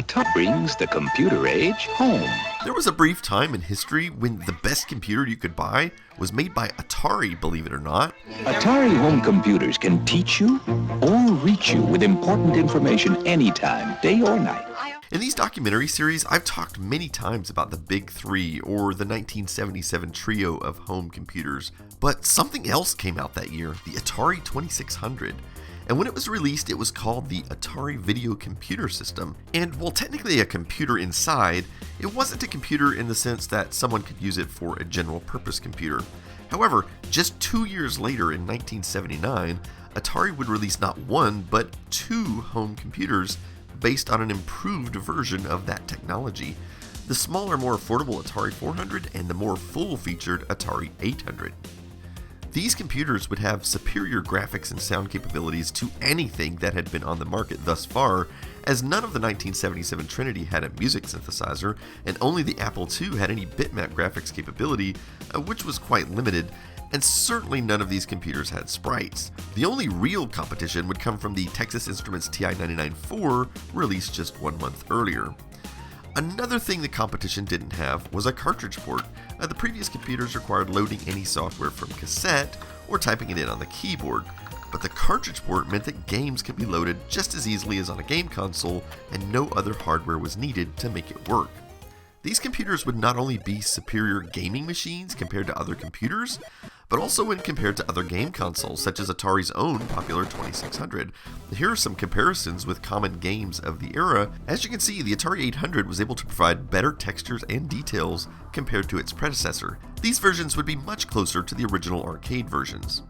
Atari brings the computer age home. There was a brief time in history when the best computer you could buy was made by Atari, believe it or not. Atari home computers can teach you or reach you with important information anytime, day or night. In these documentary series, I've talked many times about the Big Three or the 1977 trio of home computers, but something else came out that year, the Atari 2600. And when it was released, it was called the Atari Video Computer System. And while technically a computer inside, it wasn't a computer in the sense that someone could use it for a general purpose computer. However, just 2 years later in 1979, Atari would release not one, but two home computers based on an improved version of that technology. The smaller, more affordable Atari 400 and the more full-featured Atari 800. These computers would have superior graphics and sound capabilities to anything that had been on the market thus far, as none of the 1977 Trinity had a music synthesizer, and only the Apple II had any bitmap graphics capability, which was quite limited, and certainly none of these computers had sprites. The only real competition would come from the Texas Instruments TI-99-4, released just 1 month earlier. Another thing the competition didn't have was a cartridge port. The previous computers required loading any software from cassette or typing it in on the keyboard, but the cartridge port meant that games could be loaded just as easily as on a game console, and no other hardware was needed to make it work. These computers would not only be superior gaming machines compared to other computers, but also when compared to other game consoles, such as Atari's own popular 2600. Here are some comparisons with common games of the era. As you can see, the Atari 800 was able to provide better textures and details compared to its predecessor. These versions would be much closer to the original arcade versions.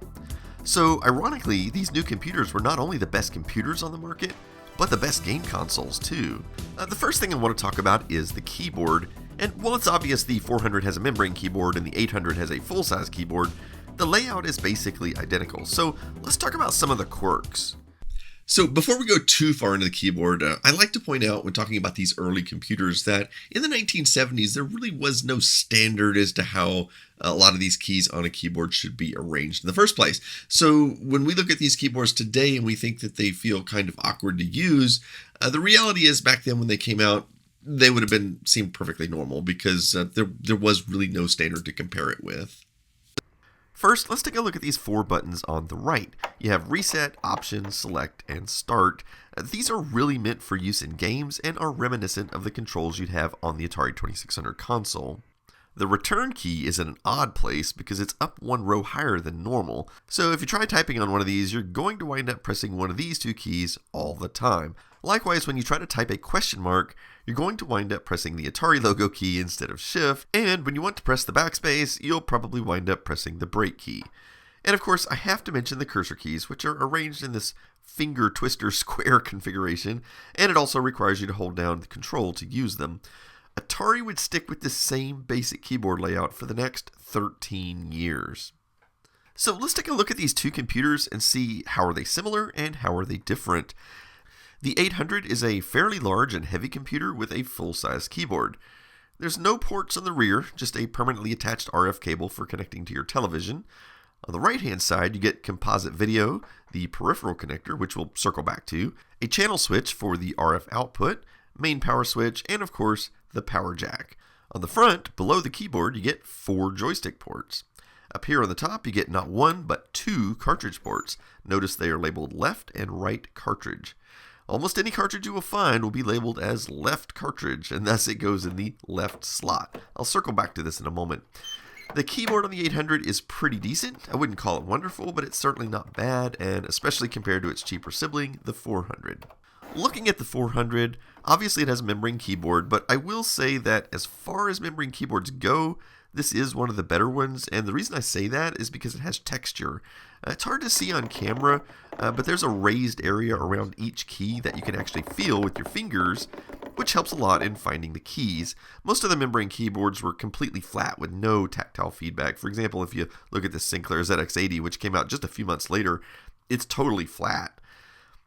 So, ironically, these new computers were not only the best computers on the market, but the best game consoles too. The first thing I want to talk about is the keyboard. And while it's obvious the 400 has a membrane keyboard and the 800 has a full-size keyboard, the layout is basically identical. So let's talk about some of the quirks. So before we go too far into the keyboard, I like to point out when talking about these early computers that in the 1970s, there really was no standard as to how a lot of these keys on a keyboard should be arranged in the first place. So when we look at these keyboards today and we think that they feel kind of awkward to use, the reality is back then when they came out, they would have seemed perfectly normal because there was really no standard to compare it with. First, let's take a look at these 4 buttons on the right. You have Reset, Option, Select, and Start. These are really meant for use in games and are reminiscent of the controls you'd have on the Atari 2600 console. The return key is in an odd place because it's up 1 row higher than normal. So if you try typing on one of these, you're going to wind up pressing one of these 2 keys all the time. Likewise, when you try to type a question mark, you're going to wind up pressing the Atari logo key instead of Shift, and when you want to press the backspace, you'll probably wind up pressing the break key. And of course, I have to mention the cursor keys, which are arranged in this finger twister square configuration, and it also requires you to hold down the control to use them. Atari would stick with the same basic keyboard layout for the next 13 years. So let's take a look at these 2 computers and see how are they similar and how are they different. The 800 is a fairly large and heavy computer with a full-size keyboard. There's no ports on the rear, just a permanently attached RF cable for connecting to your television. On the right-hand side, you get composite video, the peripheral connector, which we'll circle back to, a channel switch for the RF output, main power switch, and of course, the power jack. On the front, below the keyboard, you get 4 joystick ports. Up here on the top, you get not 1, but 2 cartridge ports. Notice they are labeled left and right cartridge. Almost any cartridge you will find will be labeled as left cartridge, and thus it goes in the left slot. I'll circle back to this in a moment. The keyboard on the 800 is pretty decent. I wouldn't call it wonderful, but it's certainly not bad, and especially compared to its cheaper sibling, the 400. Looking at the 400, obviously it has a membrane keyboard, but I will say that as far as membrane keyboards go, this is one of the better ones, and the reason I say that is because it has texture. It's hard to see on camera, but there's a raised area around each key that you can actually feel with your fingers, which helps a lot in finding the keys. Most of the membrane keyboards were completely flat with no tactile feedback. For example, if you look at the Sinclair ZX80, which came out just a few months later, it's totally flat.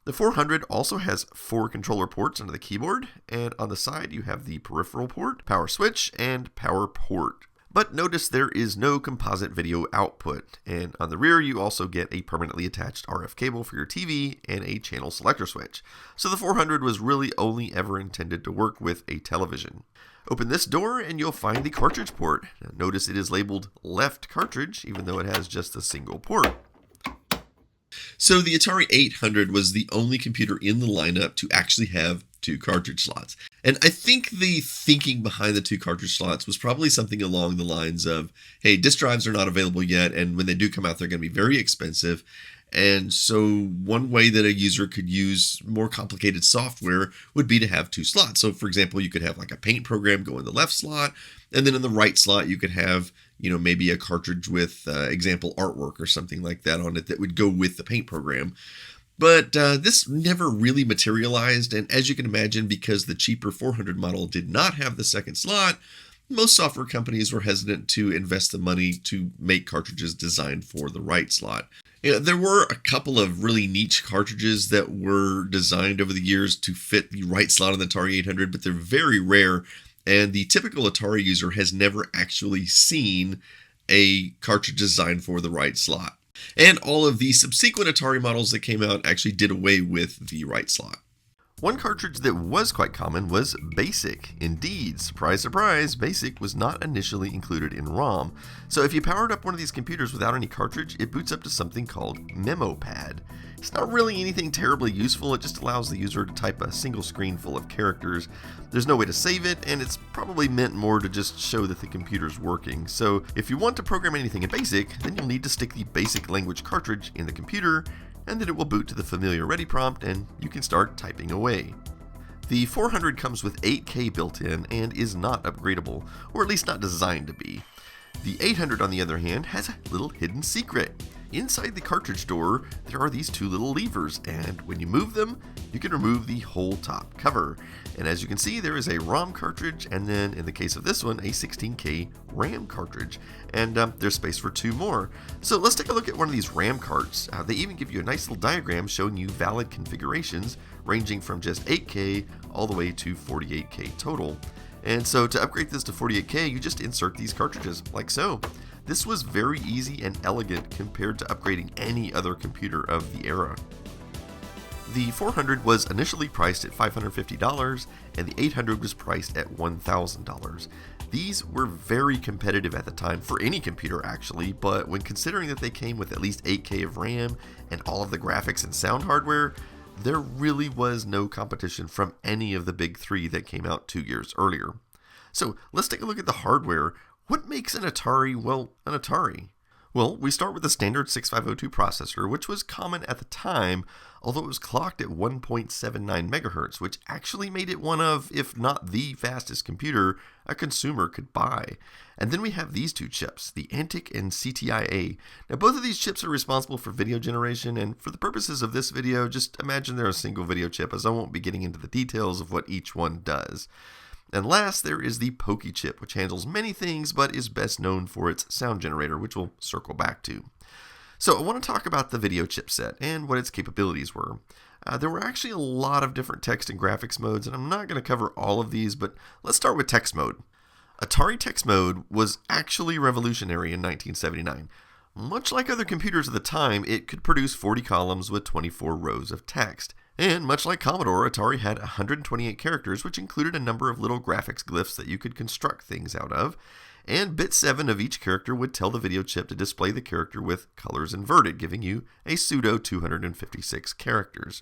The 400 also has 4 controller ports under the keyboard, and on the side you have the peripheral port, power switch, and power port. But notice there is no composite video output, and on the rear you also get a permanently attached RF cable for your TV and a channel selector switch. So the 400 was really only ever intended to work with a television. Open this door and you'll find the cartridge port. Now, notice it is labeled left cartridge, even though it has just a single port. So the Atari 800 was the only computer in the lineup to actually have 2 cartridge slots. And I think the thinking behind the 2 cartridge slots was probably something along the lines of, hey, disk drives are not available yet, and when they do come out, they're going to be very expensive. And so one way that a user could use more complicated software would be to have 2 slots. So for example, you could have like a paint program go in the left slot, and then in the right slot, you could have, maybe a cartridge with example artwork or something like that on it that would go with the paint program. But this never really materialized, and as you can imagine, because the cheaper 400 model did not have the second slot, most software companies were hesitant to invest the money to make cartridges designed for the right slot. There were a couple of really niche cartridges that were designed over the years to fit the right slot on the Atari 800, but they're very rare, and the typical Atari user has never actually seen a cartridge designed for the right slot. And all of the subsequent Atari models that came out actually did away with the right slot. One cartridge that was quite common was BASIC. Indeed, surprise, surprise, BASIC was not initially included in ROM. So if you powered up one of these computers without any cartridge, it boots up to something called MemoPad. It's not really anything terribly useful, it just allows the user to type a single screen full of characters. There's no way to save it, and it's probably meant more to just show that the computer's working. So if you want to program anything in BASIC, then you'll need to stick the BASIC language cartridge in the computer, and then it will boot to the familiar ready prompt and you can start typing away. The 400 comes with 8K built in and is not upgradable, or at least not designed to be. The 800 on the other hand has a little hidden secret. Inside the cartridge door there are these 2 little levers, and when you move them you can remove the whole top cover. And as you can see, there is a ROM cartridge, and then in the case of this one, a 16K RAM cartridge. And there's space for 2 more. So let's take a look at one of these RAM carts. They even give you a nice little diagram showing you valid configurations ranging from just 8K all the way to 48K total. And so to upgrade this to 48K, you just insert these cartridges like so. This was very easy and elegant compared to upgrading any other computer of the era. The 400 was initially priced at $550 and the 800 was priced at $1,000. These were very competitive at the time for any computer actually, but when considering that they came with at least 8K of RAM and all of the graphics and sound hardware, there really was no competition from any of the big 3 that came out 2 years earlier. So let's take a look at the hardware. What makes an Atari, well, an Atari? Well, we start with the standard 6502 processor, which was common at the time, although it was clocked at 1.79 megahertz, which actually made it one of, if not the fastest computer a consumer could buy. And then we have these 2 chips, the Antic and CTIA. Now both of these chips are responsible for video generation, and for the purposes of this video, just imagine they're a single video chip, as I won't be getting into the details of what each one does. And last, there is the Pokey chip, which handles many things, but is best known for its sound generator, which we'll circle back to. So I want to talk about the video chipset and what its capabilities were. There were actually a lot of different text and graphics modes, and I'm not going to cover all of these, but let's start with text mode. Atari text mode was actually revolutionary in 1979. Much like other computers at the time, it could produce 40 columns with 24 rows of text. And much like Commodore, Atari had 128 characters, which included a number of little graphics glyphs that you could construct things out of. And bit 7 of each character would tell the video chip to display the character with colors inverted, giving you a pseudo 256 characters.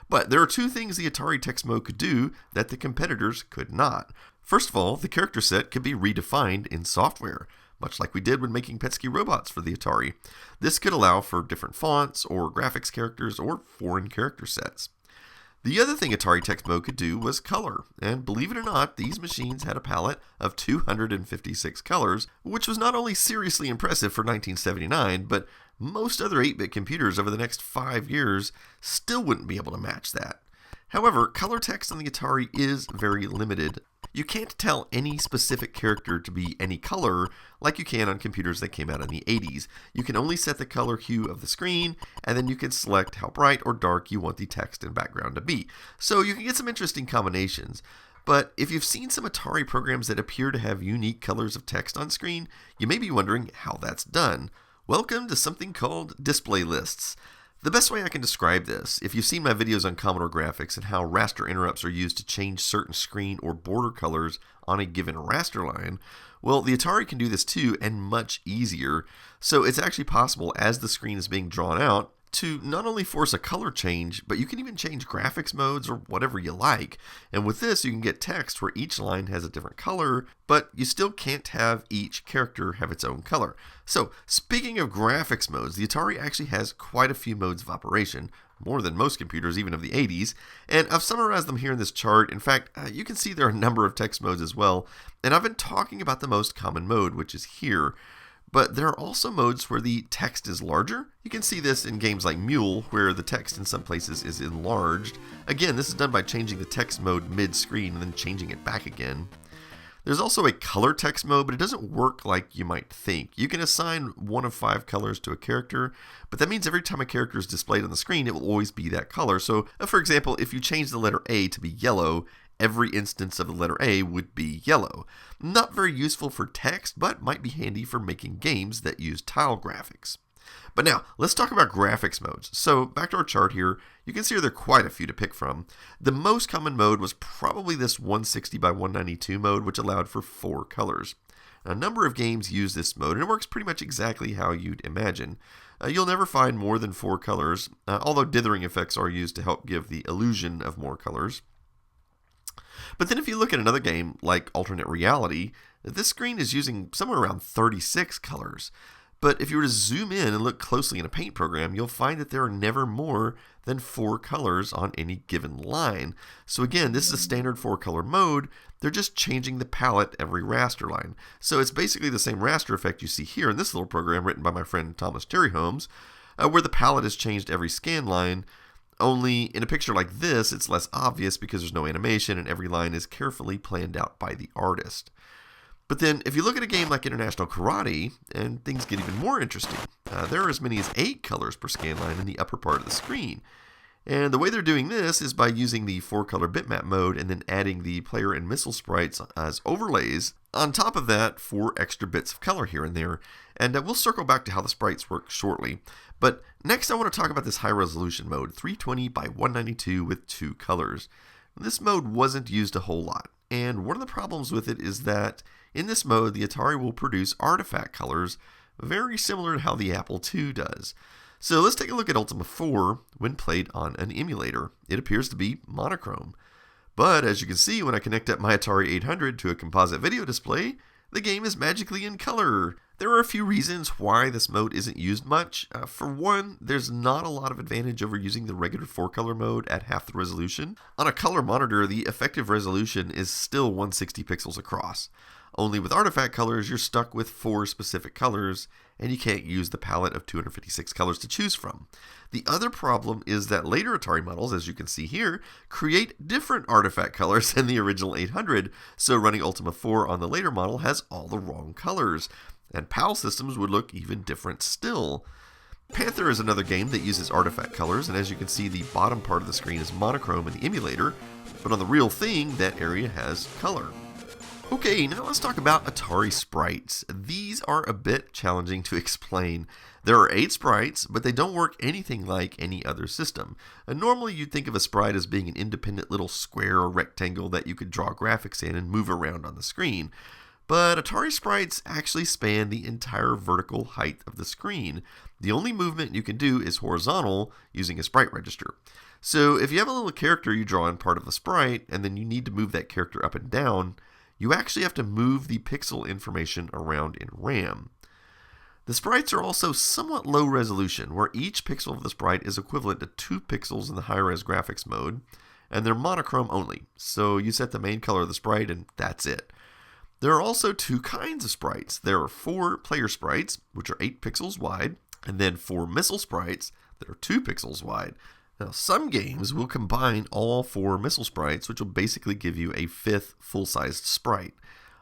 But there are 2 things the Atari text mode could do that the competitors could not. First of all, the character set could be redefined in software, much like we did when making Petsky robots for the Atari. This could allow for different fonts or graphics characters or foreign character sets. The other thing Atari text mode could do was color, and believe it or not, these machines had a palette of 256 colors, which was not only seriously impressive for 1979, but most other 8-bit computers over the next 5 years still wouldn't be able to match that. However, color text on the Atari is very limited. You can't tell any specific character to be any color like you can on computers that came out in the 80s. You can only set the color hue of the screen, and then you can select how bright or dark you want the text and background to be. So you can get some interesting combinations. But if you've seen some Atari programs that appear to have unique colors of text on screen, you may be wondering how that's done. Welcome to something called display lists. The best way I can describe this, if you've seen my videos on Commodore graphics and how raster interrupts are used to change certain screen or border colors on a given raster line, well, the Atari can do this too, and much easier. So it's actually possible, as the screen is being drawn out, to not only force a color change, but you can even change graphics modes or whatever you like. And with this, you can get text where each line has a different color, but you still can't have each character have its own color. So, speaking of graphics modes, the Atari actually has quite a few modes of operation, more than most computers, even of the 80s, and I've summarized them here in this chart. In fact, you can see there are a number of text modes as well, and I've been talking about the most common mode, which is here. But there are also modes where the text is larger. You can see this in games like Mule, where the text in some places is enlarged. Again, this is done by changing the text mode mid-screen and then changing it back again. There's also a color text mode, but it doesn't work like you might think. You can assign 1 of 5 colors to a character, but that means every time a character is displayed on the screen, it will always be that color. So, for example, if you change the letter A to be yellow, every instance of the letter A would be yellow. Not very useful for text, but might be handy for making games that use tile graphics. But now, let's talk about graphics modes. So, back to our chart here, you can see there are quite a few to pick from. The most common mode was probably this 160 by 192 mode, which allowed for 4 colors. Now, a number of games use this mode, and it works pretty much exactly how you'd imagine. You'll never find more than 4 colors, although dithering effects are used to help give the illusion of more colors. But then if you look at another game like Alternate Reality, this screen is using somewhere around 36 colors. But if you were to zoom in and look closely in a paint program, you'll find that there are never more than 4 colors on any given line. So again, this is a standard 4-color mode. They're just changing the palette every raster line. So it's basically the same raster effect you see here in this little program written by my friend Thomas Terry Holmes, where the palette is changed every scan line. Only in a picture like this, it's less obvious because there's no animation and every line is carefully planned out by the artist. But then, if you look at a game like International Karate, and things get even more interesting, there are as many as 8 colors per scan line in the upper part of the screen. And the way they're doing this is by using the 4-color bitmap mode and then adding the player and missile sprites as overlays. On top of that, 4 extra bits of color here and there. And we'll circle back to how the sprites work shortly. But next I want to talk about this high resolution mode, 320 by 192 with 2 colors. This mode wasn't used a whole lot. And one of the problems with it is that in this mode, the Atari will produce artifact colors very similar to how the Apple II does. So let's take a look at Ultima 4 when played on an emulator. It appears to be monochrome. But as you can see, when I connect up my Atari 800 to a composite video display, the game is magically in color. There are a few reasons why this mode isn't used much. For one, there's not a lot of advantage over using the regular 4-color mode at half the resolution. On a color monitor, the effective resolution is still 160 pixels across. Only with artifact colors, you're stuck with 4 specific colors, and you can't use the palette of 256 colors to choose from. The other problem is that later Atari models, as you can see here, create different artifact colors than the original 800, so running Ultima 4 on the later model has all the wrong colors. And PAL systems would look even different still. Panther is another game that uses artifact colors, and as you can see, the bottom part of the screen is monochrome in the emulator, but on the real thing, that area has color. Okay, now let's talk about Atari sprites. These are a bit challenging to explain. There are 8 sprites, but they don't work anything like any other system. Normally you'd think of a sprite as being an independent little square or rectangle that you could draw graphics in and move around on the screen. But Atari sprites actually span the entire vertical height of the screen. The only movement you can do is horizontal using a sprite register. So if you have a little character you draw in part of the sprite, and then you need to move that character up and down, you actually have to move the pixel information around in RAM. The sprites are also somewhat low resolution, where each pixel of the sprite is equivalent to 2 pixels in the high-res graphics mode, and they're monochrome only, so you set the main color of the sprite and that's it. There are also 2 kinds of sprites. There are 4 player sprites, which are 8 pixels wide, and then 4 missile sprites that are 2 pixels wide. Now, some games will combine all 4 missile sprites, which will basically give you a 5th full-sized sprite.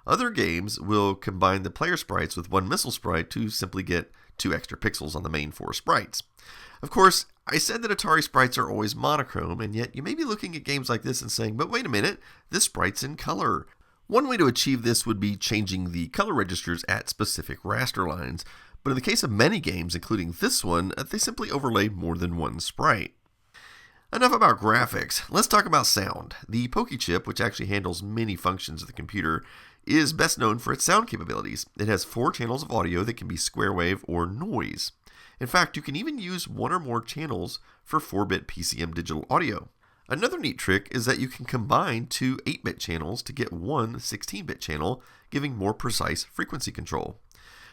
Other games will combine the player sprites with one missile sprite to simply get 2 extra pixels on the main 4 sprites. Of course, I said that Atari sprites are always monochrome, and yet you may be looking at games like this and saying, but wait a minute, this sprite's in color. One way to achieve this would be changing the color registers at specific raster lines, but in the case of many games, including this one, they simply overlay more than one sprite. Enough about graphics, let's talk about sound. The Pokey chip, which actually handles many functions of the computer, is best known for its sound capabilities. It has 4 channels of audio that can be square wave or noise. In fact, you can even use 1 or more channels for 4-bit PCM digital audio. Another neat trick is that you can combine 2 8-bit channels to get 1 16-bit channel, giving more precise frequency control.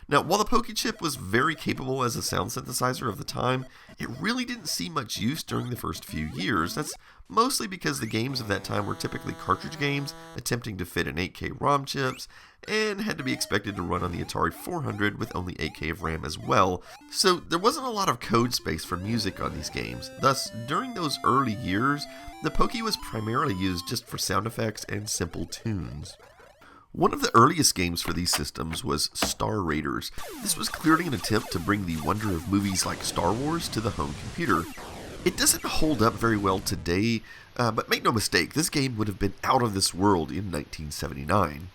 Now, while the Pokey chip was very capable as a sound synthesizer of the time, it really didn't see much use during the first few years. That's mostly because the games of that time were typically cartridge games, attempting to fit in 8K ROM chips, and had to be expected to run on the Atari 400 with only 8K of RAM as well, so there wasn't a lot of code space for music on these games. Thus, during those early years, the Pokey was primarily used just for sound effects and simple tunes. One of the earliest games for these systems was Star Raiders. This was clearly an attempt to bring the wonder of movies like Star Wars to the home computer. It doesn't hold up very well today, but make no mistake, this game would have been out of this world in 1979.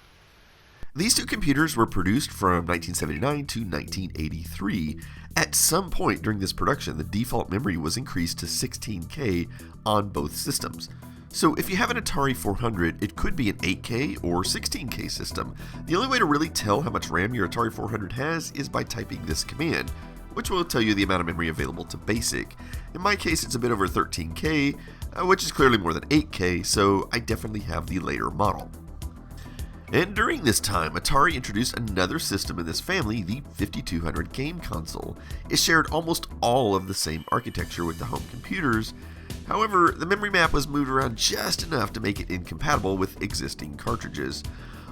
These 2 computers were produced from 1979 to 1983. At some point during this production, the default memory was increased to 16K on both systems. So if you have an Atari 400, it could be an 8K or 16K system. The only way to really tell how much RAM your Atari 400 has is by typing this command, which will tell you the amount of memory available to BASIC. In my case, it's a bit over 13K, which is clearly more than 8K, so I definitely have the later model. And during this time, Atari introduced another system in this family, the 5200 game console. It shared almost all of the same architecture with the home computers. However, the memory map was moved around just enough to make it incompatible with existing cartridges.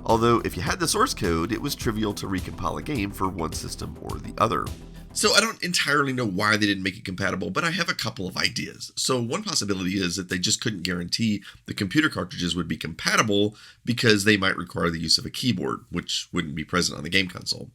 Although, if you had the source code, it was trivial to recompile a game for one system or the other. So I don't entirely know why they didn't make it compatible, but I have a couple of ideas. So one possibility is that they just couldn't guarantee the computer cartridges would be compatible because they might require the use of a keyboard, which wouldn't be present on the game console.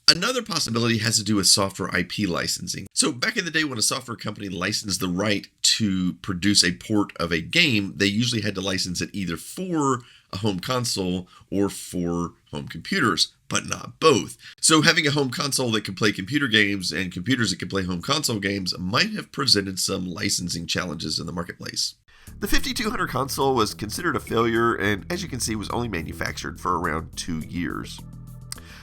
Another possibility has to do with software IP licensing. So back in the day when a software company licensed the right to produce a port of a game, they usually had to license it either for a home console or for home computers, but not both. So having a home console that can play computer games and computers that can play home console games might have presented some licensing challenges in the marketplace. The 5200 console was considered a failure and, as you can see, was only manufactured for around 2 years.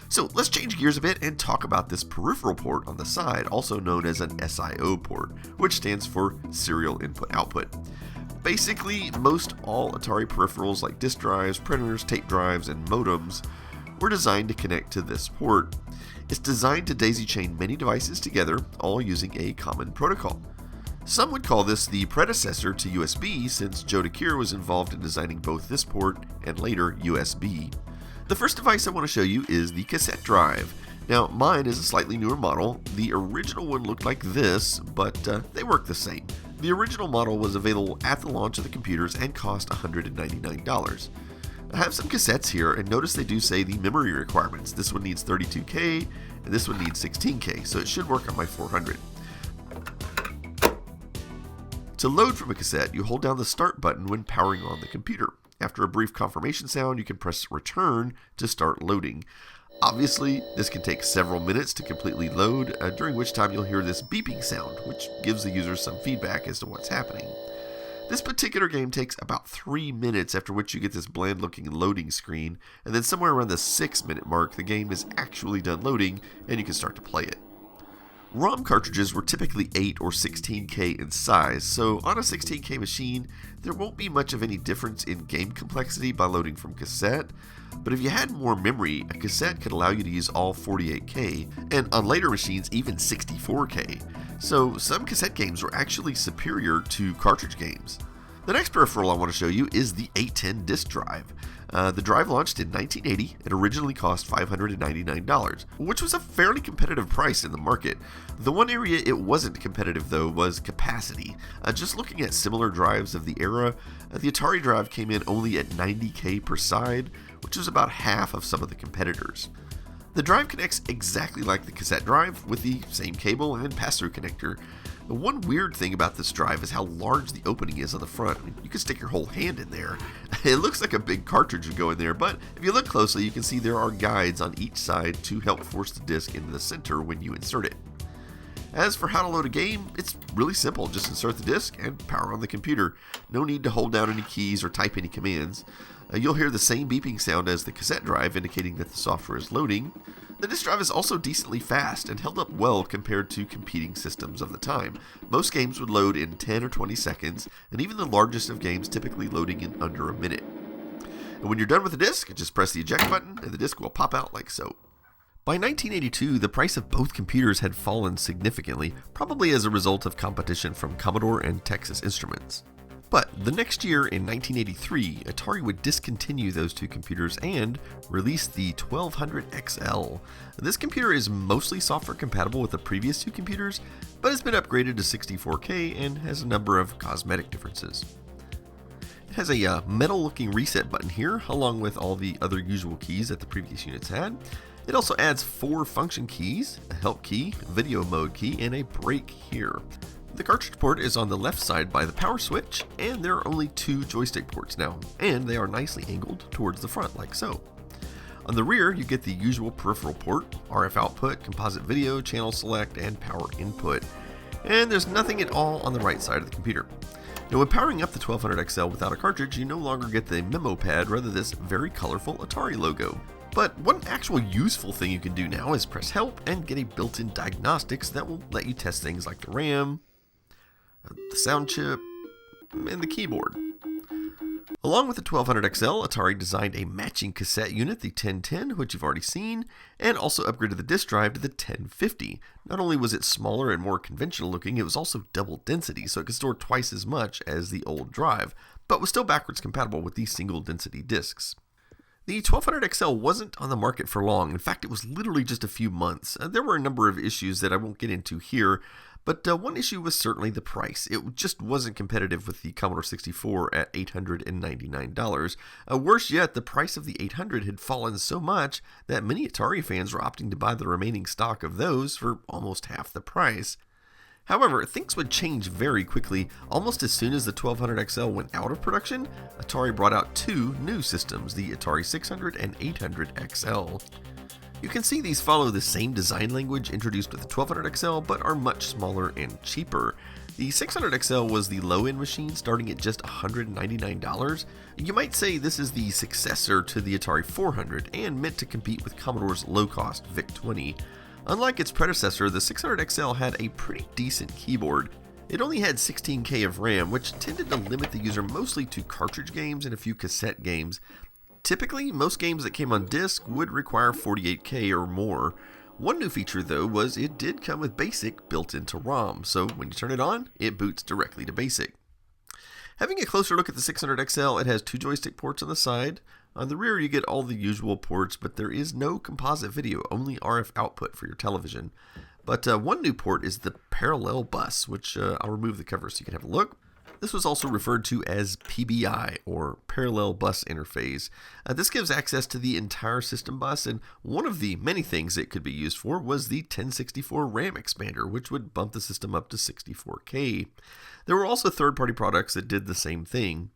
So let's change gears a bit and talk about this peripheral port on the side, also known as an SIO port, which stands for Serial Input Output. Basically, most all Atari peripherals like disk drives, printers, tape drives, and modems were designed to connect to this port. It's designed to daisy chain many devices together, all using a common protocol. Some would call this the predecessor to USB, since Joe DeCure was involved in designing both this port and later USB. The first device I want to show you is the cassette drive. Now, mine is a slightly newer model. The original one looked like this, but they work the same. The original model was available at the launch of the computers and cost $199. I have some cassettes here, and notice they do say the memory requirements. This one needs 32K, and this one needs 16K, so it should work on my 400. To load from a cassette, you hold down the start button when powering on the computer. After a brief confirmation sound, you can press return to start loading. Obviously, this can take several minutes to completely load, during which time you'll hear this beeping sound, which gives the user some feedback as to what's happening. This particular game takes about 3 minutes, after which you get this bland-looking loading screen, and then somewhere around the 6-minute mark, the game is actually done loading, and you can start to play it. ROM cartridges were typically 8 or 16K in size, so on a 16K machine, there won't be much of any difference in game complexity by loading from cassette, but if you had more memory, a cassette could allow you to use all 48K, and on later machines, even 64K. So some cassette games were actually superior to cartridge games. The next peripheral I want to show you is the 810 disk drive. The drive launched in 1980. It originally cost $599, which was a fairly competitive price in the market. The one area it wasn't competitive though was capacity. Just looking at similar drives of the era, the Atari drive came in only at 90K per side, which is about half of some of the competitors. The drive connects exactly like the cassette drive with the same cable and pass-through connector. The one weird thing about this drive is how large the opening is on the front. I mean, you can stick your whole hand in there. It looks like a big cartridge would go in there, but if you look closely, you can see there are guides on each side to help force the disc into the center when you insert it. As for how to load a game, it's really simple. Just insert the disc and power on the computer. No need to hold down any keys or type any commands. You'll hear the same beeping sound as the cassette drive, indicating that the software is loading. The disk drive is also decently fast and held up well compared to competing systems of the time. Most games would load in 10 or 20 seconds, and even the largest of games typically loading in under a minute. And when you're done with the disc, just press the eject button and the disc will pop out like so. By 1982, the price of both computers had fallen significantly, probably as a result of competition from Commodore and Texas Instruments. But the next year, in 1983, Atari would discontinue those two computers and release the 1200 XL. This computer is mostly software compatible with the previous two computers, but has been upgraded to 64K and has a number of cosmetic differences. It has a metal-looking reset button here, along with all the other usual keys that the previous units had. It also adds 4 function keys, a help key, video mode key, and a break here. The cartridge port is on the left side by the power switch, and there are only 2 joystick ports now, and they are nicely angled towards the front like so. On the rear, you get the usual peripheral port, RF output, composite video, channel select, and power input. And there's nothing at all on the right side of the computer. Now, when powering up the 1200 XL without a cartridge, you no longer get the memo pad, rather this very colorful Atari logo. But one actual useful thing you can do now is press help and get a built-in diagnostics that will let you test things like the RAM, the sound chip, and the keyboard. Along with the 1200 XL, Atari designed a matching cassette unit, the 1010, which you've already seen, and also upgraded the disk drive to the 1050. Not only was it smaller and more conventional looking, it was also double density, so it could store twice as much as the old drive, but was still backwards compatible with the single density disks. The 1200 XL wasn't on the market for long. In fact, it was literally just a few months. There were a number of issues that I won't get into here, but one issue was certainly the price. It just wasn't competitive with the Commodore 64 at $899. Worse yet, the price of the 800 had fallen so much that many Atari fans were opting to buy the remaining stock of those for almost half the price. However, things would change very quickly. Almost as soon as the 1200 XL went out of production, Atari brought out 2 new systems, the Atari 600 and 800 XL. You can see these follow the same design language introduced with the 1200 XL, but are much smaller and cheaper. The 600 XL was the low-end machine, starting at just $199. You might say this is the successor to the Atari 400 and meant to compete with Commodore's low-cost VIC-20. Unlike its predecessor, the 600 XL had a pretty decent keyboard. It only had 16K of RAM, which tended to limit the user mostly to cartridge games and a few cassette games. Typically, most games that came on disc would require 48K or more. One new feature, though, was it did come with BASIC built into ROM, so when you turn it on, it boots directly to BASIC. Having a closer look at the 600 XL, it has 2 joystick ports on the side. On the rear, you get all the usual ports, but there is no composite video, only RF output for your television. But one new port is the parallel bus, which I'll remove the cover so you can have a look. This was also referred to as PBI, or Parallel Bus Interface. This gives access to the entire system bus, and one of the many things it could be used for was the 1064 RAM expander, which would bump the system up to 64K. There were also third-party products that did the same thing.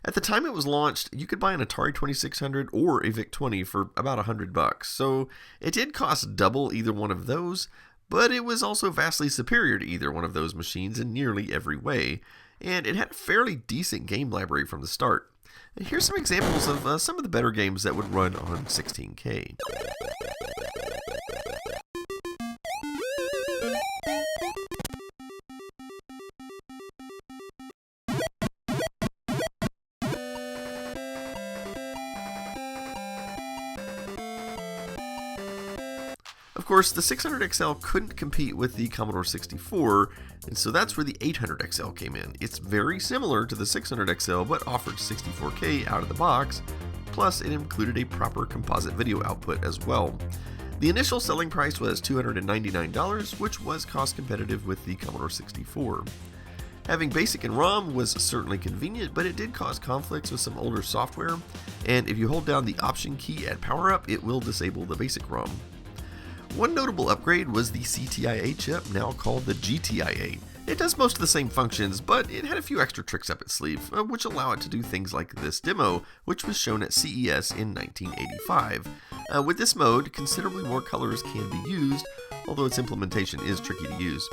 At the time it was launched, you could buy an Atari 2600 or a VIC-20 for about $100, so it did cost double either one of those, but it was also vastly superior to either one of those machines in nearly every way, and it had a fairly decent game library from the start. And here's some examples of some of the better games that would run on 16K. Of course, the 600XL couldn't compete with the Commodore 64, and so that's where the 800XL came in. It's very similar to the 600XL, but offered 64K out of the box, plus it included a proper composite video output as well. The initial selling price was $299, which was cost competitive with the Commodore 64. Having BASIC and ROM was certainly convenient, but it did cause conflicts with some older software, and if you hold down the Option key at power up, it will disable the BASIC ROM. One notable upgrade was the CTIA chip, now called the GTIA. It does most of the same functions, but it had a few extra tricks up its sleeve, which allow it to do things like this demo, which was shown at CES in 1985. With this mode, considerably more colors can be used, although its implementation is tricky to use.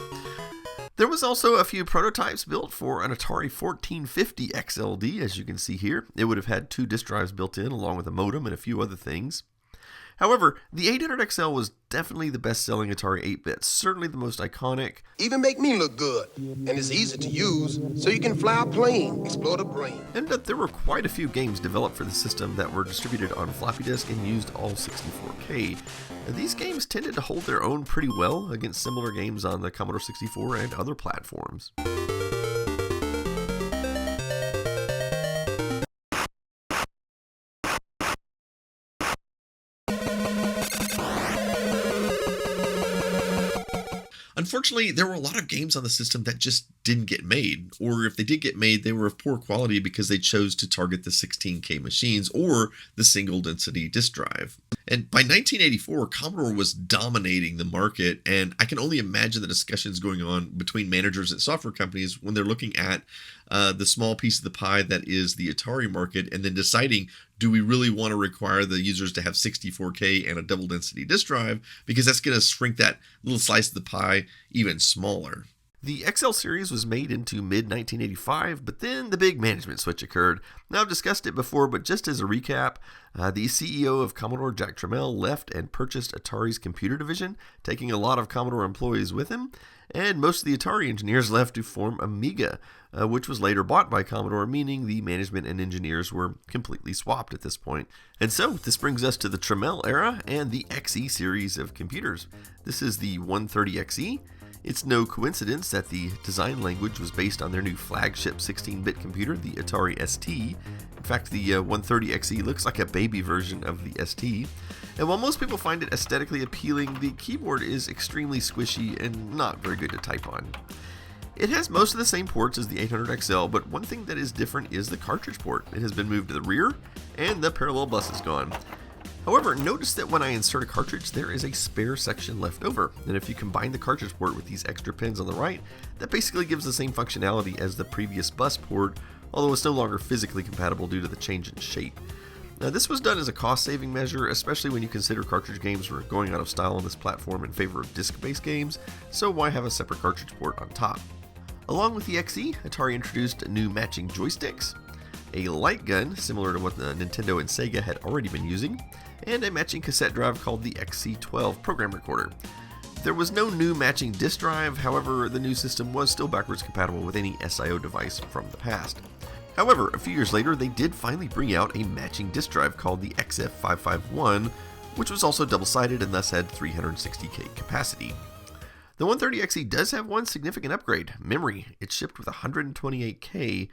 There was also a few prototypes built for an Atari 1450 XLD, as you can see here. It would have had 2 disk drives built in, along with a modem and a few other things. However, the 800XL was definitely the best-selling Atari 8-bit, certainly the most iconic. Even make me look good, and it's easy to use, so you can fly a plane, explore the brain. And there were quite a few games developed for the system that were distributed on floppy disk and used all 64K. And these games tended to hold their own pretty well against similar games on the Commodore 64 and other platforms. Unfortunately, there were a lot of games on the system that just didn't get made, or if they did get made, they were of poor quality because they chose to target the 16K machines or the single density disk drive. And by 1984, Commodore was dominating the market, and I can only imagine the discussions going on between managers at software companies when they're looking at the small piece of the pie that is the Atari market, and then deciding, do we really want to require the users to have 64K and a double density disk drive, because that's going to shrink that little slice of the pie even smaller. The XL series was made into mid-1985, but then the big management switch occurred. Now, I've discussed it before, but just as a recap, the CEO of Commodore, Jack Tremiel, left and purchased Atari's computer division, taking a lot of Commodore employees with him, and most of the Atari engineers left to form Amiga, which was later bought by Commodore, meaning the management and engineers were completely swapped at this point. And so, this brings us to the Tremiel era and the XE series of computers. This is the 130XE. It's no coincidence that the design language was based on their new flagship 16-bit computer, the Atari ST. In fact, the 130XE looks like a baby version of the ST. And while most people find it aesthetically appealing, the keyboard is extremely squishy and not very good to type on. It has most of the same ports as the 800XL, but one thing that is different is the cartridge port. It has been moved to the rear, and the parallel bus is gone. However, notice that when I insert a cartridge, there is a spare section left over, and if you combine the cartridge port with these extra pins on the right, that basically gives the same functionality as the previous bus port, although it's no longer physically compatible due to the change in shape. Now, this was done as a cost-saving measure, especially when you consider cartridge games were going out of style on this platform in favor of disc-based games, so why have a separate cartridge port on top? Along with the XE, Atari introduced new matching joysticks, a light gun similar to what the Nintendo and Sega had already been using, and a matching cassette drive called the XC12 program recorder. There was no new matching disk drive, however, the new system was still backwards compatible with any SIO device from the past. However, a few years later, they did finally bring out a matching disk drive called the XF551, which was also double-sided and thus had 360K capacity. The 130XE does have one significant upgrade, memory. It shipped with 128K.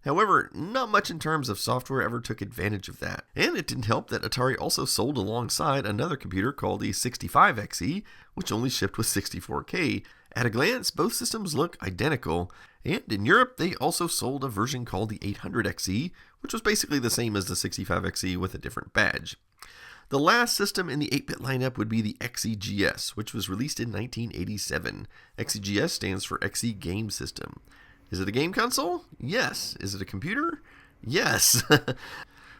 However, not much in terms of software ever took advantage of that. And it didn't help that Atari also sold alongside another computer called the 65XE, which only shipped with 64K. At a glance, both systems look identical, and in Europe, they also sold a version called the 800XE, which was basically the same as the 65XE with a different badge. The last system in the 8-bit lineup would be the XEGS, which was released in 1987. XEGS stands for XE Game System. Is it a game console? Yes. Is it a computer? Yes.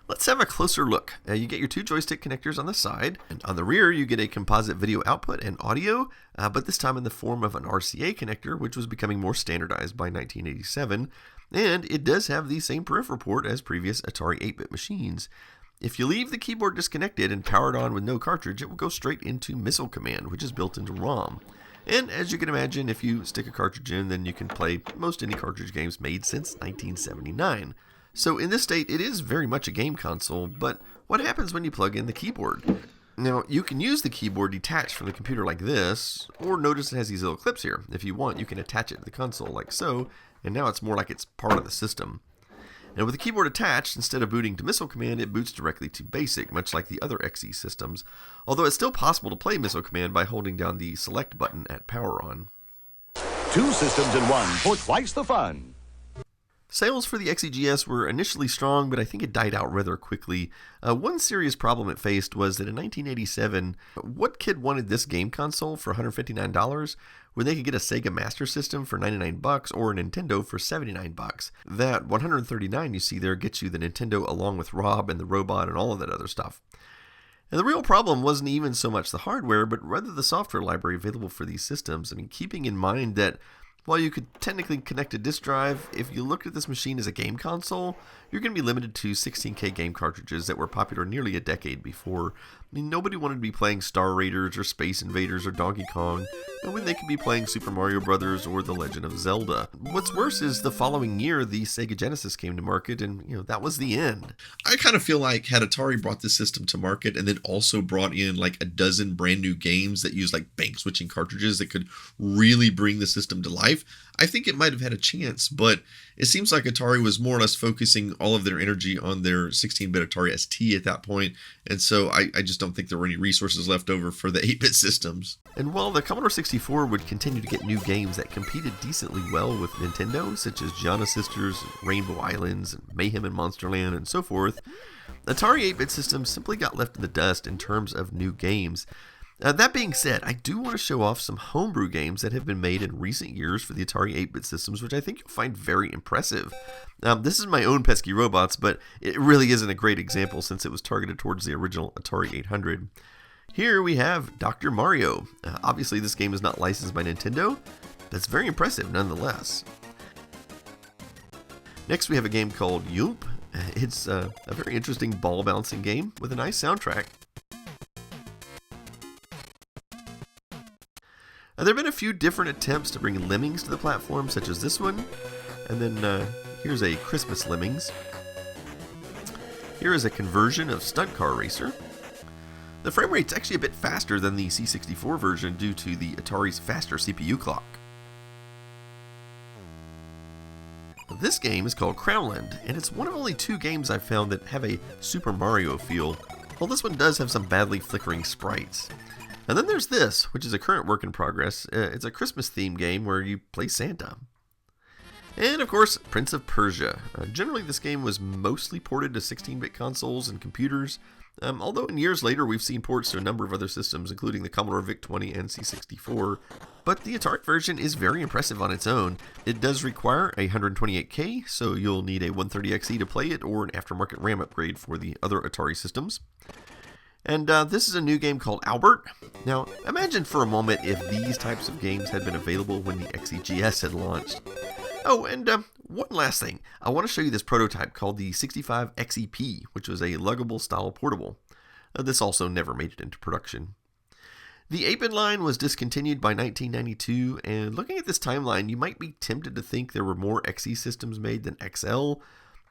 Let's have a closer look. You get your 2 joystick connectors on the side, and on the rear you get a composite video output and audio, but this time in the form of an RCA connector, which was becoming more standardized by 1987, and it does have the same peripheral port as previous Atari 8-bit machines. If you leave the keyboard disconnected and powered on with no cartridge, it will go straight into Missile Command, which is built into ROM. And as you can imagine, if you stick a cartridge in, then you can play most any cartridge games made since 1979. So in this state, it is very much a game console, but what happens when you plug in the keyboard? Now, you can use the keyboard detached from the computer like this, or notice it has these little clips here. If you want, you can attach it to the console like so, and now it's more like it's part of the system. And with the keyboard attached, instead of booting to Missile Command, it boots directly to BASIC, much like the other XE systems, although it's still possible to play Missile Command by holding down the select button at power on. 2 systems in one for twice the fun. Sales for the XEGS were initially strong, but I think it died out rather quickly. One serious problem it faced was that in 1987, what kid wanted this game console for $159 when they could get a Sega Master System for $99 or a Nintendo for $79? That $139 you see there gets you the Nintendo along with Rob and the robot and all of that other stuff. And the real problem wasn't even so much the hardware, but rather the software library available for these systems. I mean, keeping in mind that while you could technically connect a disk drive, if you looked at this machine as a game console, you're going to be limited to 16K game cartridges that were popular nearly a decade before. I mean, nobody wanted to be playing Star Raiders or Space Invaders or Donkey Kong, when they could be playing Super Mario Bros. Or The Legend of Zelda. What's worse is the following year, the Sega Genesis came to market, and that was the end. I kind of feel like had Atari brought this system to market and then also brought in like a dozen brand new games that use like bank switching cartridges that could really bring the system to life, I think it might have had a chance, but it seems like Atari was more or less focusing all of their energy on their 16-bit Atari ST at that point, and so I just don't think there were any resources left over for the 8-bit systems. And while the Commodore 64 would continue to get new games that competed decently well with Nintendo, such as Giana Sisters, Rainbow Islands, Mayhem in Monsterland, and so forth, Atari 8-bit systems simply got left in the dust in terms of new games. That being said, I do want to show off some homebrew games that have been made in recent years for the Atari 8-bit systems, which I think you'll find very impressive. This is my own Pesky Robots, but it really isn't a great example since it was targeted towards the original Atari 800. Here we have Dr. Mario. Obviously, this game is not licensed by Nintendo, but it's very impressive nonetheless. Next, we have a game called Yoomp. It's a very interesting ball bouncing game with a nice soundtrack. There have been a few different attempts to bring Lemmings to the platform, such as this one. And then here's a Christmas Lemmings. Here is a conversion of Stunt Car Racer. The frame rate's actually a bit faster than the C64 version due to the Atari's faster CPU clock. This game is called Crownland, and it's one of only 2 games I've found that have a Super Mario feel, while this one does have some badly flickering sprites. And then there's this, which is a current work in progress. It's a Christmas-themed game where you play Santa. And of course, Prince of Persia. Generally, this game was mostly ported to 16-bit consoles and computers, although in years later we've seen ports to a number of other systems, including the Commodore VIC-20 and C64. But the Atari version is very impressive on its own. It does require a 128K, so you'll need a 130XE to play it, or an aftermarket RAM upgrade for the other Atari systems. And this is a new game called Albert. Now, imagine for a moment if these types of games had been available when the XEGS had launched. Oh, and one last thing. I want to show you this prototype called the 65XEP, which was a luggable style portable. This also never made it into production. The 8-bit line was discontinued by 1992, and looking at this timeline, you might be tempted to think there were more XE systems made than XL,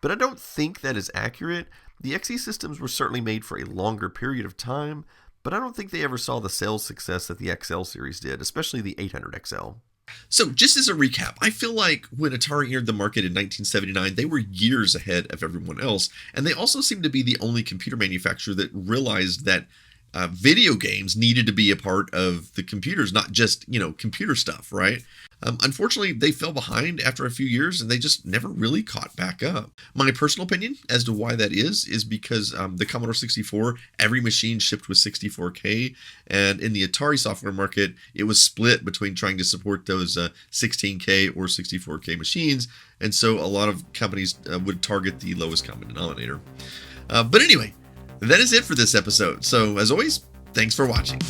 but I don't think that is accurate. The XE systems were certainly made for a longer period of time, but I don't think they ever saw the sales success that the XL series did, especially the 800XL. So just as a recap, I feel like when Atari entered the market in 1979, they were years ahead of everyone else, and they also seemed to be the only computer manufacturer that realized that video games needed to be a part of the computers, not just, computer stuff, right? Unfortunately, they fell behind after a few years and they just never really caught back up. My personal opinion as to why that is because the Commodore 64, every machine shipped with 64K, and in the Atari software market, it was split between trying to support those 16K or 64K machines, and so a lot of companies would target the lowest common denominator. But anyway, that is it for this episode. So as always, thanks for watching.